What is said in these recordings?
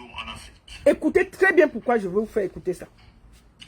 toujours en Afrique. Écoutez très bien pourquoi je veux vous faire écouter ça.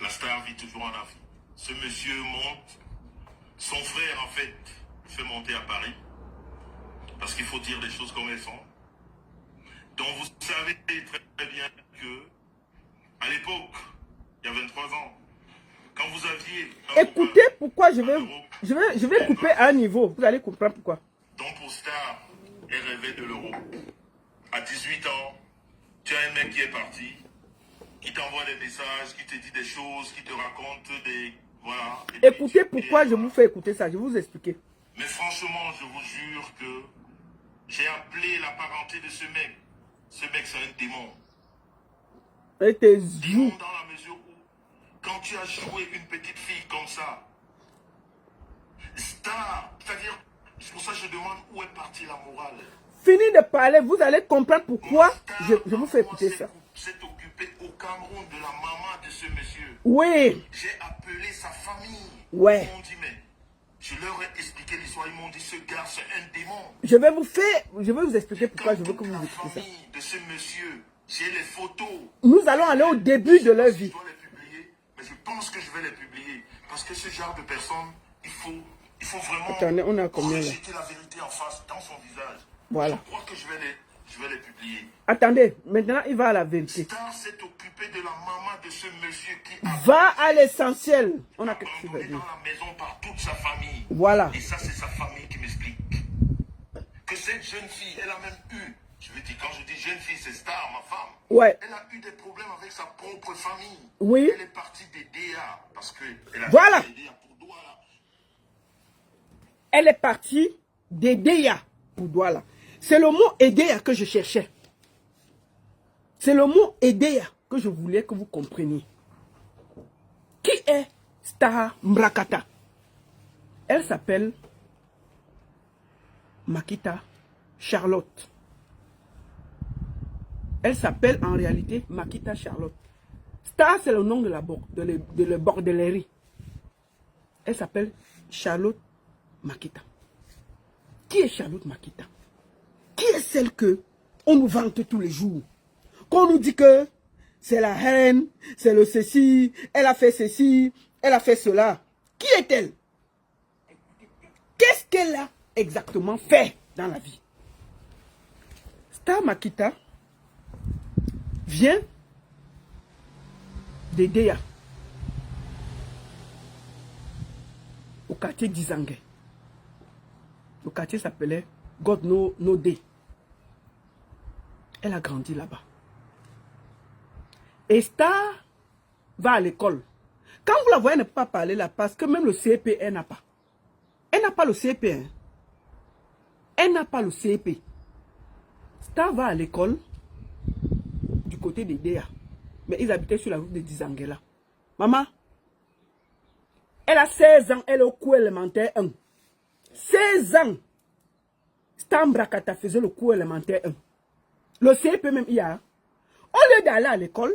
La star vit toujours en Afrique. Ce monsieur monte. Son frère, en fait, fait monter à Paris. Parce qu'il faut dire les choses comme elles sont. Donc vous savez très bien que, à l'époque, il y a 23 ans, quand vous aviez... Écoutez pourquoi je vais couper à un niveau. Vous allez comprendre pourquoi. Donc pour Star, elle rêvait de l'euro. À 18 ans, tu as un mec qui est parti, qui t'envoie des messages, qui te dit des choses, qui te raconte des... Voilà. Écoutez pourquoi je vous fais écouter ça. Je vais vous expliquer. Mais franchement, je vous jure que j'ai appelé la parenté de ce mec. Ce mec, c'est un démon. Et tes Démon yeux. dans la mesure où, quand tu as joué une petite fille comme ça, Star, c'est-à-dire, c'est pour ça que je demande où est partie la morale. Fini de parler, vous allez comprendre pourquoi je vous fais écouter ça. S'est occupé au Cameroun de la maman de ce monsieur. Oui. J'ai appelé sa famille. Ouais. Ils m'ont dit, mais je leur ai expliqué l'histoire. Ils m'ont dit, ce gars, c'est un démon. Je vais vous expliquer pourquoi je veux que vous la écoutez ça. famille de ce monsieur, j'ai les photos. Nous allons aller au début de leur vie. Je dois les publier, mais je pense que je vais les publier. Parce que ce genre de personne, il faut vraiment Attendez, on a combien là? rejeter la vérité en face, dans son visage. Voilà. Je crois que je vais les publier. Attendez, maintenant il va à la vérité. Star s'est occupé de la maman de ce monsieur qui a Va à l'essentiel. On a quelque chose à abandonné dire. dans la maison par toute sa famille. Voilà. Et ça, c'est sa famille qui m'explique. Que cette jeune fille, elle a même eu, je veux dire, quand je dis jeune fille, c'est Star, ma femme. Ouais. Elle a eu des problèmes avec sa propre famille. Oui. Elle est partie des DA parce qu'elle a Voilà. fait des DA pour Douala. Elle est partie d'Edea pour Douala. C'est le mot Edea que je cherchais. C'est le mot Edea que je voulais que vous compreniez. Qui est Star Mbrakata? Elle s'appelle Makita Charlotte. Elle s'appelle en réalité Makita Charlotte. Star, c'est le nom de la bordellerie. Elle s'appelle Charlotte Makita. Qui est Charlotte Makita? Qui est celle que on nous vante tous les jours? Qu'on nous dit que c'est la reine, c'est le ceci, elle a fait ceci, elle a fait cela. Qui est-elle? Qu'est-ce qu'elle a exactement fait dans la vie? Star Makita vient d'Edea, au quartier d'Izangue. Le quartier s'appelait God No Day. Elle a grandi là-bas. Et Star va à l'école. Quand vous la voyez, elle ne peut pas parler là parce que même le CP, elle n'a pas. Elle n'a pas le CP. Hein. Elle n'a pas le CP. Star va à l'école du côté d'Edea. Mais ils habitaient sur la route de Dizanguela. Maman, elle a 16 ans, elle est au cours élémentaire 1. 16 ans. Star Mbrakata faisait le cours élémentaire 1. Le CP même il y a. Au lieu d'aller à l'école,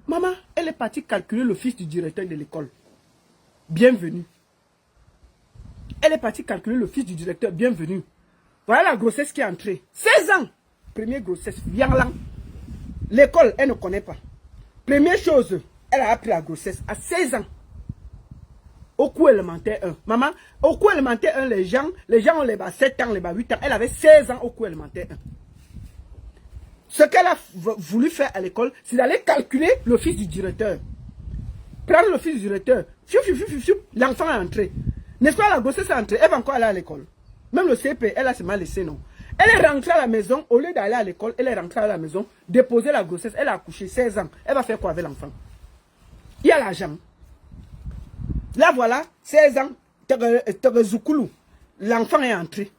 maman, elle est partie calculer le fils du directeur de l'école. Bienvenue. Elle est partie calculer le fils du directeur. Bienvenue. Voilà la grossesse qui est entrée. 16 ans. Première grossesse. Viens là. L'école, elle ne connaît pas. Première chose, elle a appris la grossesse à 16 ans. Au cours élémentaire 1. Maman, au cours élémentaire 1, les gens ont les 7 ans, les 8 ans. Elle avait 16 ans au cours élémentaire 1. Ce qu'elle a voulu faire à l'école, c'est d'aller calculer le fils du directeur. Prendre le fils du directeur. L'enfant est entré. N'est-ce pas, la grossesse est entrée. Elle va encore aller à l'école. Même le CP, elle a seulement laissé, non. Elle est rentrée à la maison. Au lieu d'aller à l'école, elle est rentrée à la maison, déposer la grossesse. Elle a accouché 16 ans. Elle va faire quoi avec l'enfant? Il y a l'argent. Là, voilà, 16 ans. L'enfant est entré.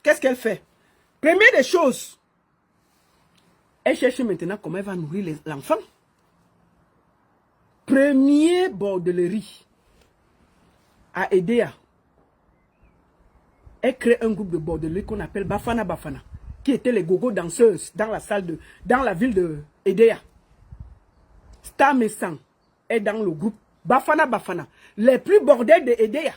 Qu'est-ce qu'elle fait? Première des choses, elle cherche maintenant comment elle va nourrir l'enfant. Premier bordellerie à Edea. Elle crée un groupe de bordellerie qu'on appelle Bafana Bafana, qui étaient les gogo danseuses dans la ville de Edea. Star Messan est dans le groupe Bafana Bafana. Les plus bordels de Edea.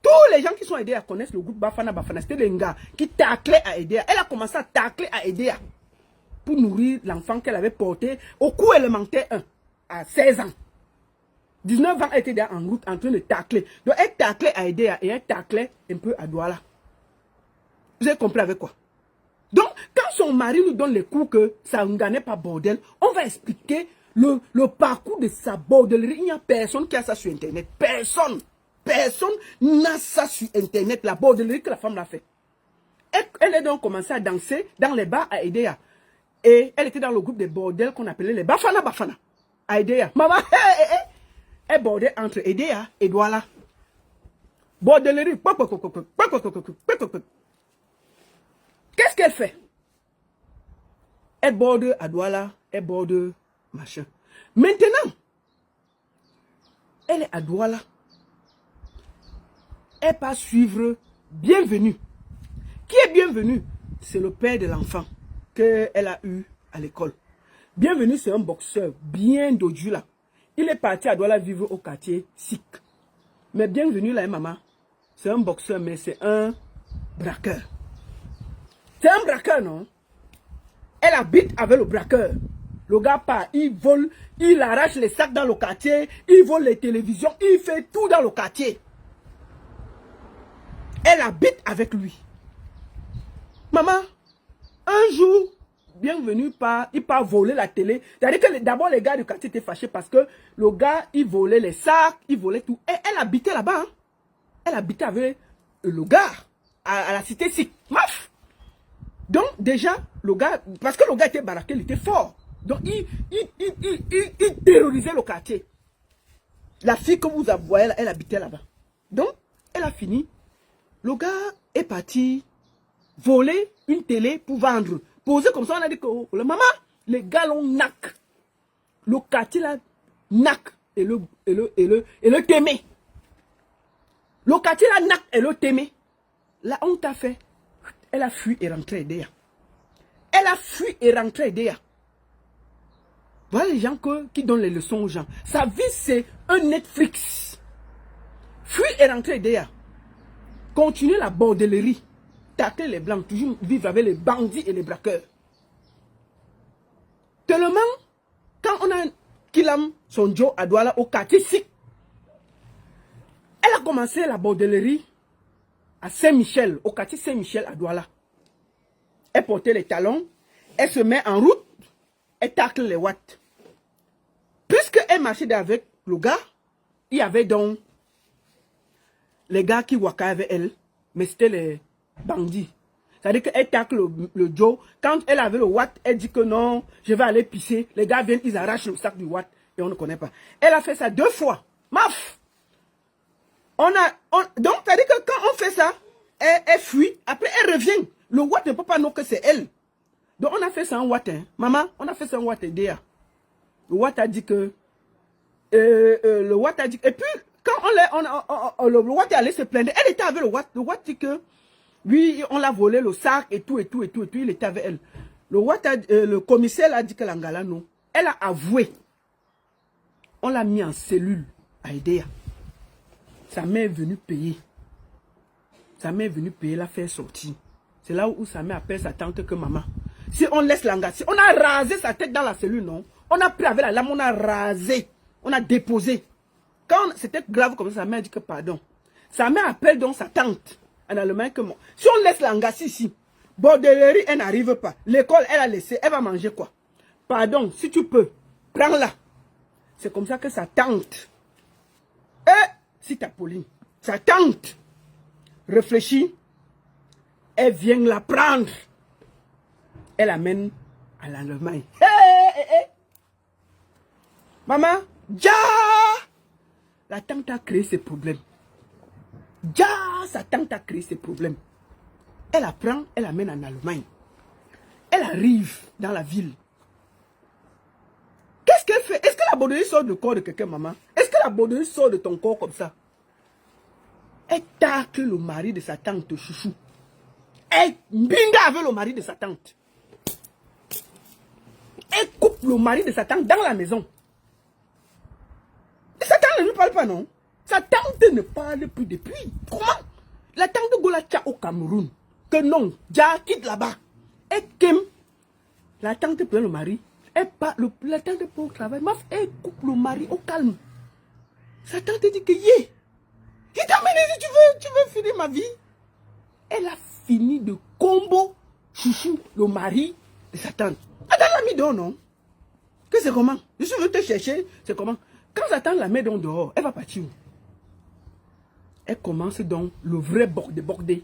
Tous les gens qui sont à Edea connaissent le groupe Bafana Bafana. C'était les gars qui taclaient à Edea. Elle a commencé à tacler à Edea. pour nourrir l'enfant qu'elle avait porté. Au cou, elle manquait un à 16 ans. 19 ans, elle était déjà en route en train de tacler. Donc, elle taclait à Edea et elle taclait un peu à Douala. Vous avez compris avec quoi? Donc, quand son mari nous donne les coups que ça ne gagnait pas bordel, on va expliquer le parcours de sa bordellerie. Il n'y a personne qui a ça sur Internet. Personne. Personne n'a ça sur Internet, la bordellerie que la femme l'a fait. Elle a donc commencé à danser dans les bars à Edea. Et elle était dans le groupe des bordels qu'on appelait les Bafana Bafana. À Edea. Maman, elle bordait entre Edea et Douala. Bordellerie. Qu'est-ce qu'elle fait? Elle borde à Douala, elle borde machin. Maintenant, elle est à Douala. Elle va suivre Bienvenue. Qui est Bienvenue? C'est le père de l'enfant qu'elle a eu à l'école. Bienvenue, c'est un boxeur bien dodu là. Il est parti à Douala vivre au quartier Sikh. Mais Bienvenue là, maman, c'est un boxeur, mais c'est un braqueur. C'est un braqueur, non? Elle habite avec le braqueur. Le gars part, il vole, il arrache les sacs dans le quartier, il vole les télévisions, il fait tout dans le quartier. Elle habite avec lui. Maman, un jour, Bienvenue part, il part voler la télé. C'est-à-dire que d'abord les gars du quartier étaient fâchés parce que le gars, il volait les sacs, il volait tout. Et elle habitait là-bas. Hein? Elle habitait avec le gars à la cité Sikh. Maf! Donc déjà, le gars, parce que le gars était baraqué, il était fort. Donc il terrorisait le quartier. La fille que vous voyez, elle habitait là-bas. Donc, elle a fini. Le gars est parti voler une télé pour vendre. Poser comme ça, on a dit que oh, maman, les gars l'ont nac. Le quartier là, nac et le témé. Le quartier là, nac et le témé. Là, on t'a fait. Elle a fui et rentré Edea. Elle a fui et rentré Edea. Voilà les gens qui donnent les leçons aux gens. Sa vie, c'est un Netflix. Fui et rentré Edea. Continuer la bordellerie. Tâter les blancs. Toujours vivre avec les bandits et les braqueurs. Tellement, quand on a Kilam, son Joe à Douala au quartier Sikh, elle a commencé la bordellerie à Saint-Michel, au quartier Saint-Michel à Douala. Elle portait les talons, elle se met en route, elle tacle les watts. Puisqu'elle marchait avec le gars, il y avait donc les gars qui wakaient avec elle, mais c'était les bandits. C'est-à-dire qu'elle tacle le Joe. Quand elle avait le watt, elle dit que non, je vais aller pisser. Les gars viennent, ils arrachent le sac du watt et on ne connaît pas. Elle a fait ça 2 fois. Maf! Donc, c'est-à-dire que quand on fait ça, elle fuit, après elle revient. Le watt ne peut pas nous que c'est elle. Donc on a fait ça en watt. Hein. Maman, on a fait ça en watt DA. Le watt a dit que... le watt a dit... Et puis, quand le watt est allé se plaindre, elle était avec le watt. Le watt dit que... Oui, on l'a volé le sac et tout, il était avec elle. Le commissaire a dit que l'Angala, non. Elle a avoué. On l'a mis en cellule à Edea. Sa mère est venue payer. Sa mère est venue payer, la faire sortir. C'est là où sa mère appelle sa tante que maman. Si on laisse l'Angala, si on a rasé sa tête dans la cellule, non. On a pris avec la lame, on a rasé. On a déposé. Quand c'était grave comme ça, sa mère dit que pardon. Sa mère appelle donc sa tante. En allemand que moi. Si on laisse l'angassi ici, bordellerie, elle n'arrive pas. L'école, elle a laissé, elle va manger quoi? Pardon, si tu peux, prends-la. C'est comme ça que sa tante, si t'as Pauline, sa tante réfléchit, elle vient la prendre. Elle l'amène à l'Allemagne. Maman, ja! La tante a créé ce problème. Ja, sa tante a créé ces problèmes. Elle apprend, elle amène en Allemagne. Elle arrive dans la ville. Qu'est-ce qu'elle fait? Est-ce que la bordellerie sort du corps de quelqu'un, maman? Est-ce que la bordellerie sort de ton corps comme ça? Elle tacle le mari de sa tante, chouchou. Elle binga avec le mari de sa tante. Elle coupe le mari de sa tante dans la maison. Et sa tante ne lui parle pas, non? Sa tante ne parle plus depuis. Comment? La tante de Golacha au Cameroun. Que non, Dja quitte là-bas. Et Kim, La tante prend le mari. La tante prend au travail. Elle coupe le mari au calme. Sa tante dit que yeah. Il t'a amené, tu veux finir ma vie. Elle a fini de combo chouchou le mari de sa tante. Attends, l'a mis dehors, non? Que c'est comment? Je suis venu te chercher, c'est comment? Quand sa tante la met donc dehors, elle va partir où? Elle commence donc le vrai bordé.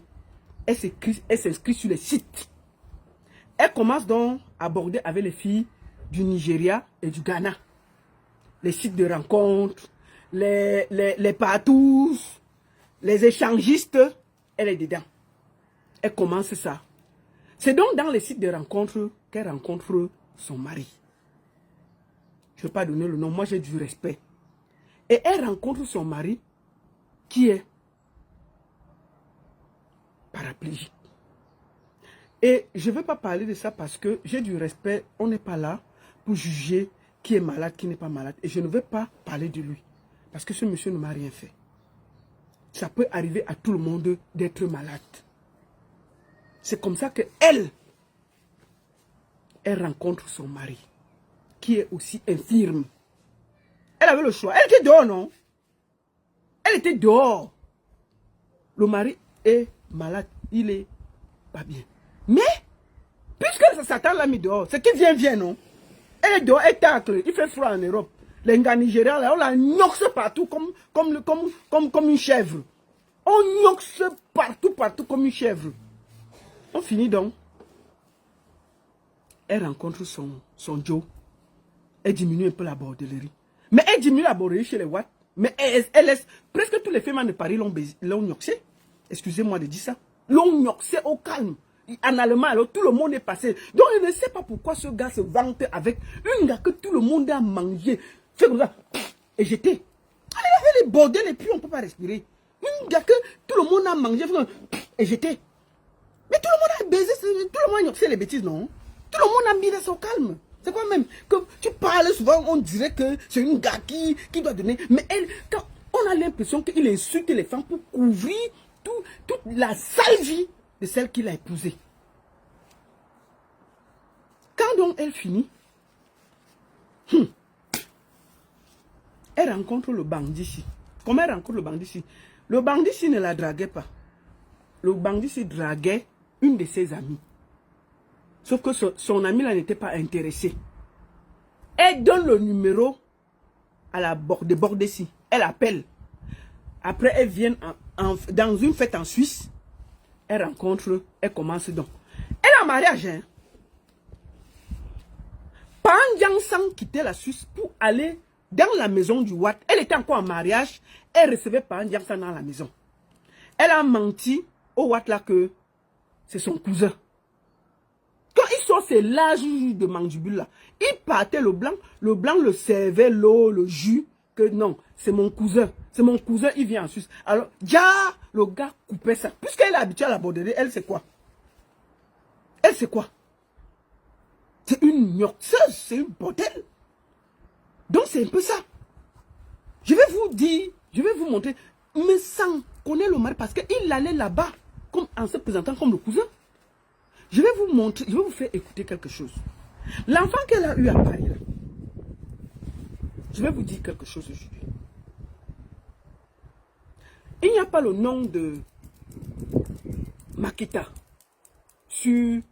Elle s'inscrit sur les sites. Elle commence donc à border avec les filles du Nigeria et du Ghana. Les sites de rencontres, les partous, les échangistes, elle est dedans. Elle commence ça. C'est donc dans les sites de rencontres qu'elle rencontre son mari. Je ne vais pas donner le nom, moi j'ai du respect. Et elle rencontre son mari qui est paraplégique. Et je ne vais pas parler de ça parce que j'ai du respect. On n'est pas là pour juger qui est malade, qui n'est pas malade. Et je ne vais pas parler de lui. Parce que ce monsieur ne m'a rien fait. Ça peut arriver à tout le monde d'être malade. C'est comme ça qu'elle rencontre son mari, qui est aussi infirme. Elle avait le choix. Elle était dehors, non? Elle était dehors. Le mari est malade. Il est pas bien. Mais, puisque Satan l'a mis dehors, c'est qu'il vient, non? Elle est dehors, elle tacle. Il fait froid en Europe. Les gars nigériens, là, on la gnoxe partout comme une chèvre. On gnoxe partout comme une chèvre. On finit donc. Elle rencontre son Joe. Elle diminue un peu la bordellerie. Mais elle diminue la bordellerie chez les Watt. Mais elle laisse. Presque tous les femmes de Paris l'ont gnoxé. Excusez-moi de dire ça. L'ont gnoxé au calme. En allemand, alors tout le monde est passé. Donc je ne sais pas pourquoi ce gars se vante avec une gars que tout le monde a mangé. Fait comme ça. Et jeté. Elle a fait les bordels et puis on ne peut pas respirer. Une gars que tout le monde a mangé. Et jeté. Mais tout le monde a baisé. Tout le monde a gnoxé les bêtises, non? Tout le monde a mis ça au calme. C'est quoi même que tu parles souvent, on dirait que c'est une gars qui doit donner. Mais elle, quand on a l'impression qu'il insulte les femmes pour couvrir toute la sale vie de celle qu'il a épousée. Quand donc elle finit, elle rencontre le bandit ici. Comment elle rencontre le bandit ici? Le bandit ici ne la draguait pas. Le bandit ici draguait une de ses amies. Sauf que son amie là n'était pas intéressée. Elle donne le numéro à la borde ici. Elle appelle. Après, elle vient dans une fête en Suisse. Elle rencontre, elle commence donc. Elle est en mariage. Hein? Pendant sans quitter la Suisse pour aller dans la maison du Watt. Elle était encore en mariage. Elle recevait Pendant sans dans la maison. Elle a menti au Watt là que c'est son cousin. Quand il sort ses larges de mandibule là, il partait le blanc le servait l'eau, le jus, que non, c'est mon cousin, il vient en Suisse. Alors, déjà, le gars coupait ça. Puisqu'elle est habituée à la bordellerie, elle c'est quoi? Elle c'est quoi? C'est une gnoxeuse, c'est une bordel. Donc c'est un peu ça. Je vais vous dire, je vais vous montrer, mais sans connaître le mari, parce qu'il allait là-bas, comme en se présentant comme le cousin. Je vais vous montrer, je vais vous faire écouter quelque chose. L'enfant qu'elle a eu à Paris, là, je vais vous dire quelque chose aujourd'hui. Il n'y a pas le nom de Makita sur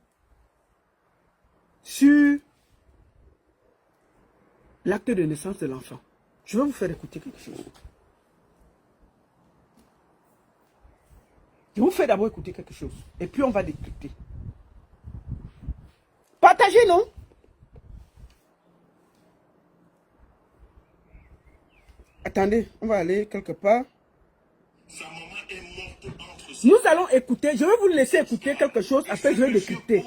l'acte de naissance de l'enfant. Je vais vous faire écouter quelque chose. Je vous fais d'abord écouter quelque chose. Et puis on va décrypter. Partagez, non? Attendez, on va aller quelque part. Sa maman est morte entre Nous allons écouter. Je vais vous laisser écouter quelque chose. Après, je vais décrypter.